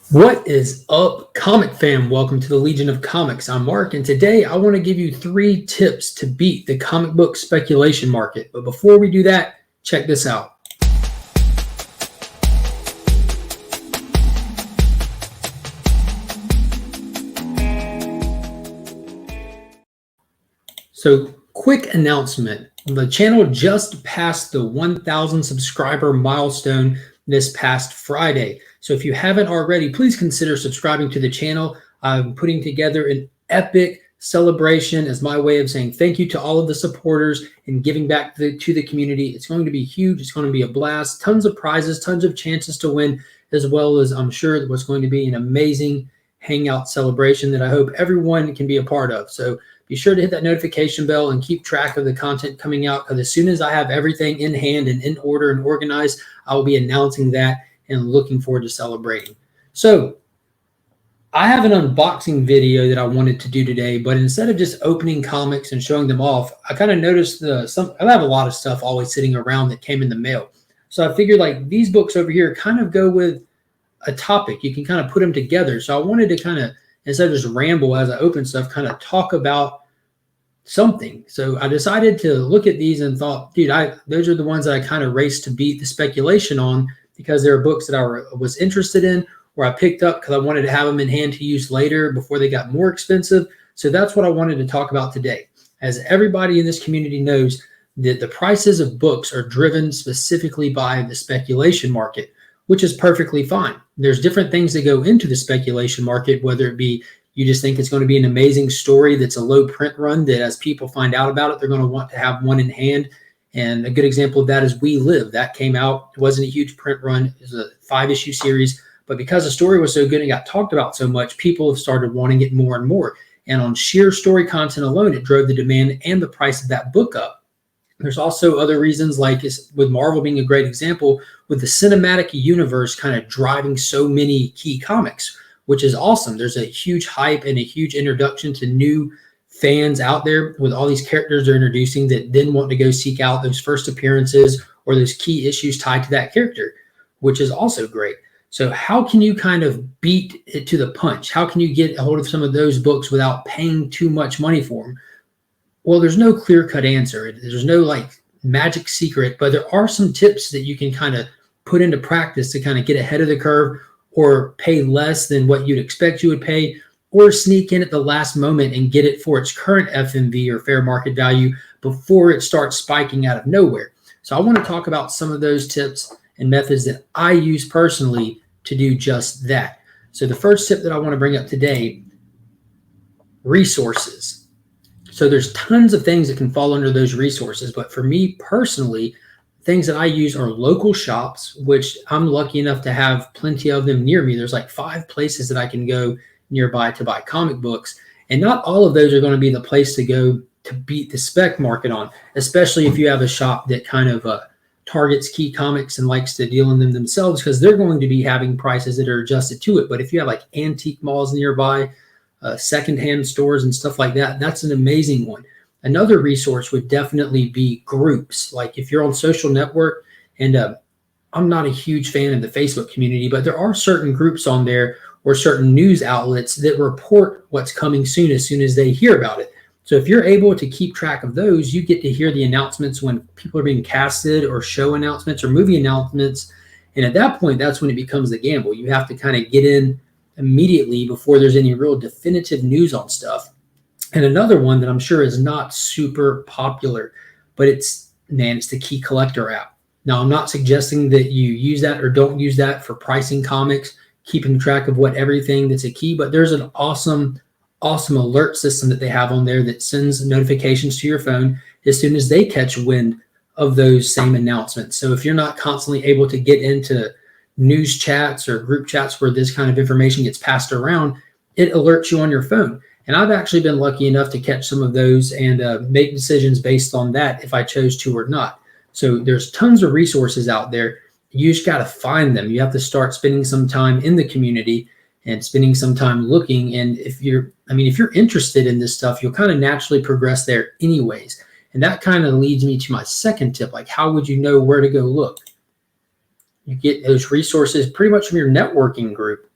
What is up, comic fam? Welcome to the Legion of Comics. I'm Mark, and today I want to give you 3 tips to beat the comic book speculation market. But before we do that, check this out. So, quick announcement. The channel just passed the 1,000 subscriber milestone this past Friday. So if you haven't already, please consider subscribing to the channel. I'm putting together an epic celebration as my way of saying thank you to all of the supporters and giving back to the community. It's going to be huge. It's going to be a blast. Tons of prizes, tons of chances to win, as well as I'm sure what's going to be an amazing hangout celebration that I hope everyone can be a part of. So be sure to hit that notification bell and keep track of the content coming out, because as soon as I have everything in hand and in order and organized, I will be announcing that and looking forward to celebrating. So I have an unboxing video that I wanted to do today, but instead of just opening comics and showing them off, I kind of noticed I have a lot of stuff always sitting around that came in the mail. So I figured like these books over here kind of go with a topic. You can kind of put them together. So I wanted to kind of, instead of just ramble as I open stuff, kind of talk about something. So I decided to look at these and thought, dude, those are the ones that I kind of raced to beat the speculation on, because there are books that I was interested in or I picked up because I wanted to have them in hand to use later before they got more expensive. So that's what I wanted to talk about today. As everybody in this community knows, that the prices of books are driven specifically by the speculation market, which is perfectly fine. There's different things that go into the speculation market, whether it be you just think it's going to be an amazing story that's a low print run that as people find out about it, they're going to want to have one in hand. And a good example of that is We Live. That came out. It wasn't a huge print run. It was a 5-issue series. But because the story was so good and got talked about so much, people have started wanting it more and more. And on sheer story content alone, it drove the demand and the price of that book up. There's also other reasons, like with Marvel being a great example, with the cinematic universe kind of driving so many key comics, which is awesome. There's a huge hype and a huge introduction to new fans out there with all these characters they're introducing that then want to go seek out those first appearances or those key issues tied to that character, which is also great. So how can you kind of beat it to the punch? How can you get a hold of some of those books without paying too much money for them? Well, there's no clear-cut answer. There's no like magic secret, but there are some tips that you can kind of put into practice to kind of get ahead of the curve, or pay less than what you'd expect you would pay, or sneak in at the last moment and get it for its current FMV or fair market value before it starts spiking out of nowhere. So I want to talk about some of those tips and methods that I use personally to do just that. So the first tip that I want to bring up today, resources. So there's tons of things that can fall under those resources, but for me personally, things that I use are local shops, which I'm lucky enough to have plenty of them near me. There's like 5 places that I can go nearby to buy comic books. And not all of those are going to be the place to go to beat the spec market on, especially if you have a shop that kind of targets key comics and likes to deal in them themselves, because they're going to be having prices that are adjusted to it. But if you have like antique malls nearby, secondhand stores and stuff like that, that's an amazing one. Another resource would definitely be groups. Like if you're on social network, and I'm not a huge fan of the Facebook community, but there are certain groups on there or certain news outlets that report what's coming soon as they hear about it. So if you're able to keep track of those, you get to hear the announcements when people are being casted, or show announcements or movie announcements. And at that point, that's when it becomes the gamble. You have to kind of get in immediately before there's any real definitive news on stuff. And another one that I'm sure is not super popular, but it's the Key Collector app. Now, I'm not suggesting that you use that or don't use that for pricing comics, keeping track of what everything that's a key, but there's an awesome alert system that they have on there that sends notifications to your phone as soon as they catch wind of those same announcements. So if you're not constantly able to get into news chats or group chats where this kind of information gets passed around, it alerts you on your phone. And I've actually been lucky enough to catch some of those and make decisions based on that if I chose to or not. So there's tons of resources out there. You just got to find them. You have to start spending some time in the community and spending some time looking. And if you're interested in this stuff, you'll kind of naturally progress there anyways. And that kind of leads me to my second tip. Like, how would you know where to go look? You get those resources pretty much from your networking group.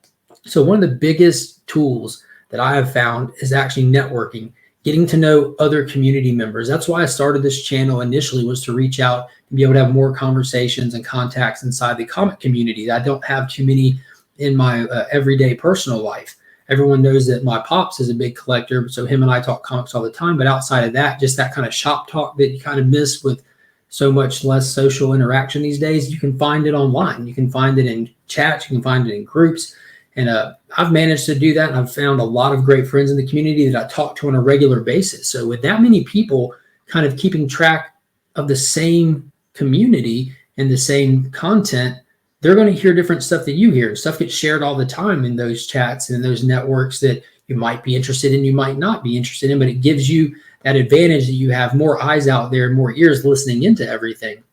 So one of the biggest tools that I have found is actually networking, getting to know other community members. That's why I started this channel initially, was to reach out and be able to have more conversations and contacts inside the comic community. I don't have too many in my everyday personal life. Everyone knows that my pops is a big collector, so him and I talk comics all the time. But outside of that, just that kind of shop talk that you kind of miss with so much less social interaction these days, you can find it online. You can find it in chats. You can find it in groups. And I've managed to do that. And I've found a lot of great friends in the community that I talk to on a regular basis. So with that many people kind of keeping track of the same community and the same content, they're going to hear different stuff that you hear. Stuff gets shared all the time in those chats and in those networks that you might be interested in, you might not be interested in, but it gives you that advantage that you have more eyes out there and more ears listening into everything.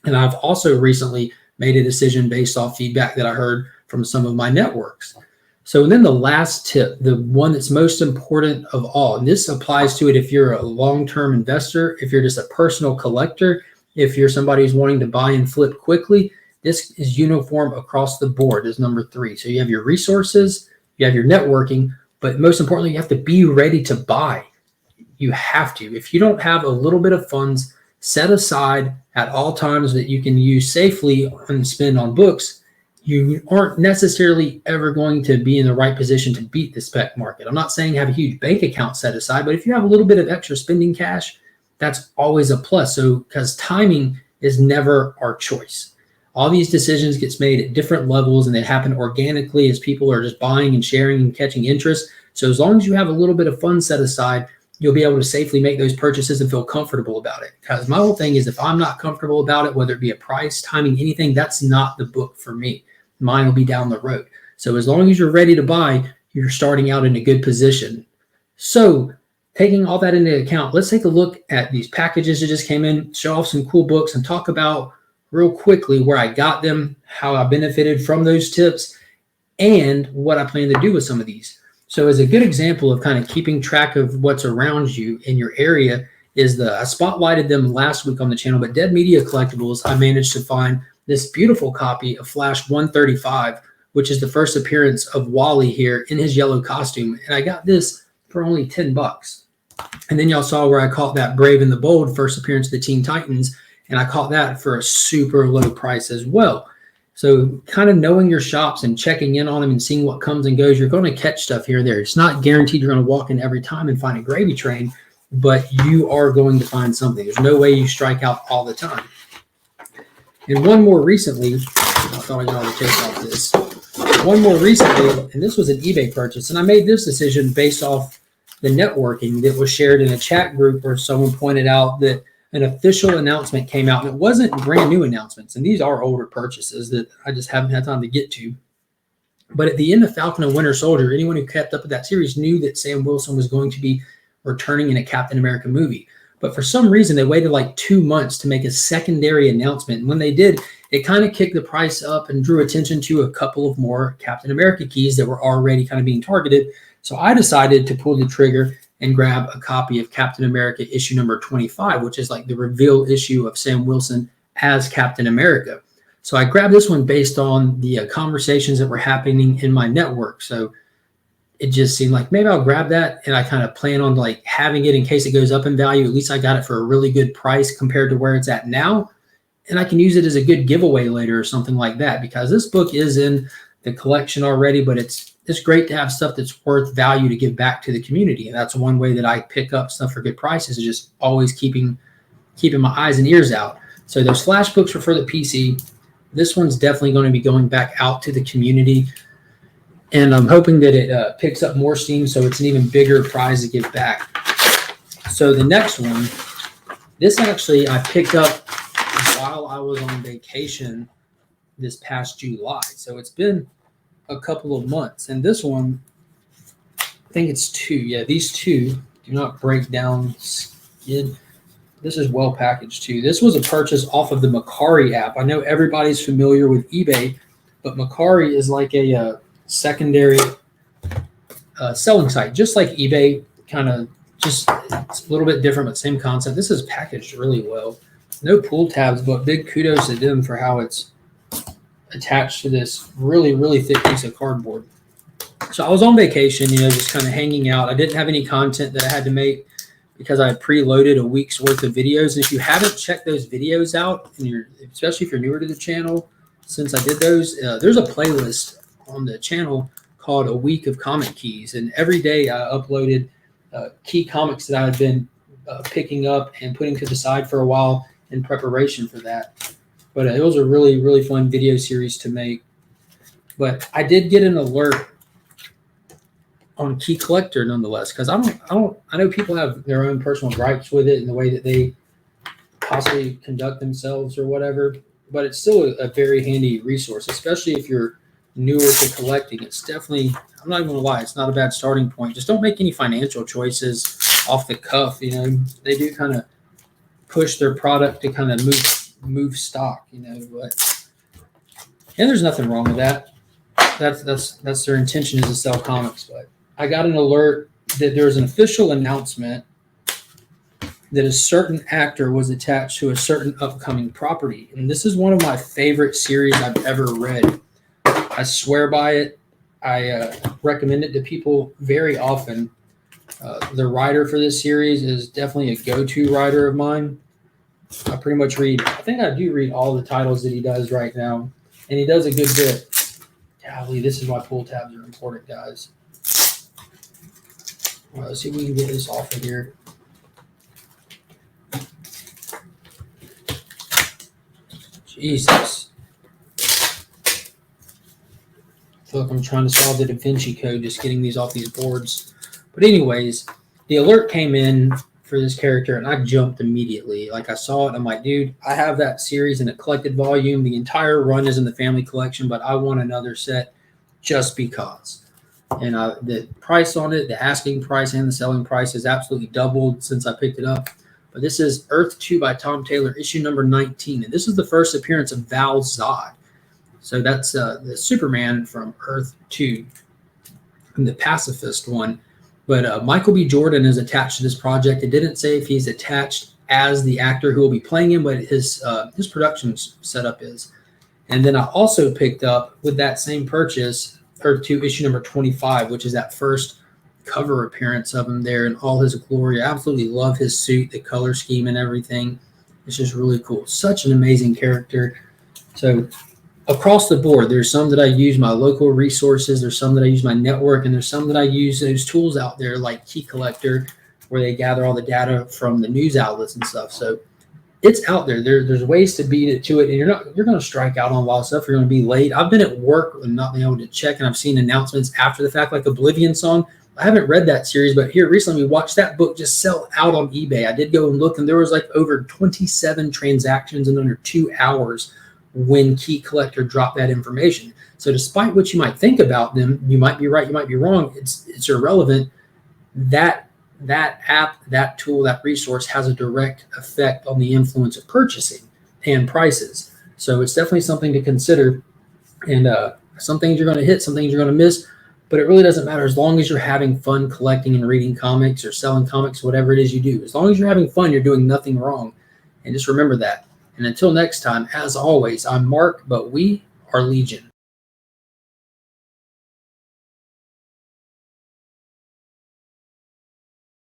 And I've also recently made a decision based off feedback that I heard from some of my networks. So then the last tip, the one that's most important of all, and this applies to it if you're a long-term investor, if you're just a personal collector, if you're somebody who's wanting to buy and flip quickly, this is uniform across the board as number 3. So you have your resources, you have your networking, but most importantly, you have to be ready to buy. You have to. If you don't have a little bit of funds set aside at all times that you can use safely and spend on books, you aren't necessarily ever going to be in the right position to beat the spec market. I'm not saying have a huge bank account set aside, but if you have a little bit of extra spending cash, that's always a plus. So because timing is never our choice. All these decisions gets made at different levels, and they happen organically as people are just buying and sharing and catching interest. So as long as you have a little bit of funds set aside, you'll be able to safely make those purchases and feel comfortable about it. Because my whole thing is, if I'm not comfortable about it, whether it be a price, timing, anything, that's not the book for me. Mine will be down the road. So as long as you're ready to buy, you're starting out in a good position. So taking all that into account, let's take a look at these packages that just came in, show off some cool books, and talk about real quickly where I got them, how I benefited from those tips, and what I plan to do with some of these. So as a good example of kind of keeping track of what's around you in your area is I spotlighted them last week on the channel, but Dead Media Collectibles, I managed to find this beautiful copy of Flash 135, which is the first appearance of Wally here in his yellow costume. And I got this for only $10. And then y'all saw where I caught that Brave and the Bold first appearance of the Teen Titans, and I caught that for a super low price as well. So kind of knowing your shops and checking in on them and seeing what comes and goes, you're going to catch stuff here and there. It's not guaranteed you're going to walk in every time and find a gravy train, but you are going to find something. There's no way you strike out all the time. And one more recently, I thought I got to take off this. One more recently, and this was an eBay purchase, and I made this decision based off the networking that was shared in a chat group where someone pointed out that an official announcement came out, and it wasn't brand new announcements, and these are older purchases that I just haven't had time to get to. But at the end of Falcon and Winter Soldier, anyone who kept up with that series knew that Sam Wilson was going to be returning in a Captain America movie. But for some reason, they waited like 2 months to make a secondary announcement. And when they did, it kind of kicked the price up and drew attention to a couple of more Captain America keys that were already kind of being targeted. So I decided to pull the trigger and grab a copy of Captain America issue number 25, which is like the reveal issue of Sam Wilson as Captain America. So I grabbed this one based on the conversations that were happening in my network. So it just seemed like maybe I'll grab that, and I kind of plan on like having it in case it goes up in value. At least I got it for a really good price compared to where it's at now. And I can use it as a good giveaway later or something like that, because this book is in the collection already, but it's great to have stuff that's worth value to give back to the community. And that's one way that I pick up stuff for good prices, is just always keeping my eyes and ears out. So those Flash books were for the PC. This one's definitely going to be going back out to the community. And I'm hoping that it picks up more steam, so it's an even bigger prize to give back. So the next one, this actually I picked up while I was on vacation this past July. So it's been a couple of months. And this one, I think it's 2. Yeah, these 2 do not break down skid. This is well packaged too. This was a purchase off of the Macari app. I know everybody's familiar with eBay, but Macari is like a secondary selling site, just like eBay, kind of just it's a little bit different, but same concept. This is packaged really well. No pull tabs, but big kudos to them for how it's attached to this really, really thick piece of cardboard. So I was on vacation, just kind of hanging out. I didn't have any content that I had to make because I had preloaded a week's worth of videos. And if you haven't checked those videos out, and especially if you're newer to the channel, since I did those, there's a playlist on the channel called A Week of Comic Keys. And every day I uploaded key comics that I had been picking up and putting to the side for a while in preparation for that. But it was a really, really fun video series to make. But I did get an alert on Key Collector nonetheless, because I know people have their own personal gripes with it and the way that they possibly conduct themselves or whatever, but it's still a very handy resource, especially if you're newer to collecting. It's definitely, I'm not even gonna lie, it's not a bad starting point. Just don't make any financial choices off the cuff. They do kind of push their product to kind of move stock, but, and there's nothing wrong with that. That's their intention, is to sell comics. But I got an alert that there's an official announcement that a certain actor was attached to a certain upcoming property. And this is one of my favorite series I've ever read. I swear by it. I recommend it to people very often. The writer for this series is definitely a go-to writer of mine. I pretty much I think I do read all the titles that he does right now. And he does a good bit. Golly, this is why pull tabs are important, guys. All right, let's see if we can get this off of here. Jesus. I feel like I'm trying to solve the Da Vinci Code just getting these off these boards. But anyways, the alert came in for this character, and I jumped immediately. Like, I saw it, I'm like, dude, I have that series in a collected volume. The entire run is in the family collection, but I want another set just because. And the price on it, the asking price and the selling price, has absolutely doubled since I picked it up. But this is Earth 2 by Tom Taylor, issue number 19. And this is the first appearance of Val Zod. So that's the Superman from Earth 2, and the pacifist one. But Michael B. Jordan is attached to this project. It didn't say if he's attached as the actor who will be playing him, but his production setup is. And then I also picked up, with that same purchase, Earth 2 issue number 25, which is that first cover appearance of him there in all his glory. I absolutely love his suit, the color scheme and everything. It's just really cool. Such an amazing character. So across the board, there's some that I use my local resources, there's some that I use my network, and there's some that I use those tools out there like Key Collector, where they gather all the data from the news outlets and stuff. So it's out there. There's ways to beat it to it, and you're going to strike out on a lot of stuff. You're going to be late. I've been at work and not being able to check, and I've seen announcements after the fact, like Oblivion Song. I haven't read that series, but here recently we watched that book just sell out on eBay. I did go and look, and there was like over 27 transactions in under 2 hours when Key Collector dropped that information. So despite what you might think about them, you might be right, you might be wrong. It's irrelevant. That app, that tool, that resource has a direct effect on the influence of purchasing and prices. So it's definitely something to consider. And some things you're going to hit, some things you're going to miss, but it really doesn't matter as long as you're having fun collecting and reading comics or selling comics, whatever it is you do. As long as you're having fun, you're doing nothing wrong. And just remember that. And until next time, as always, I'm Mark, but we are Legion.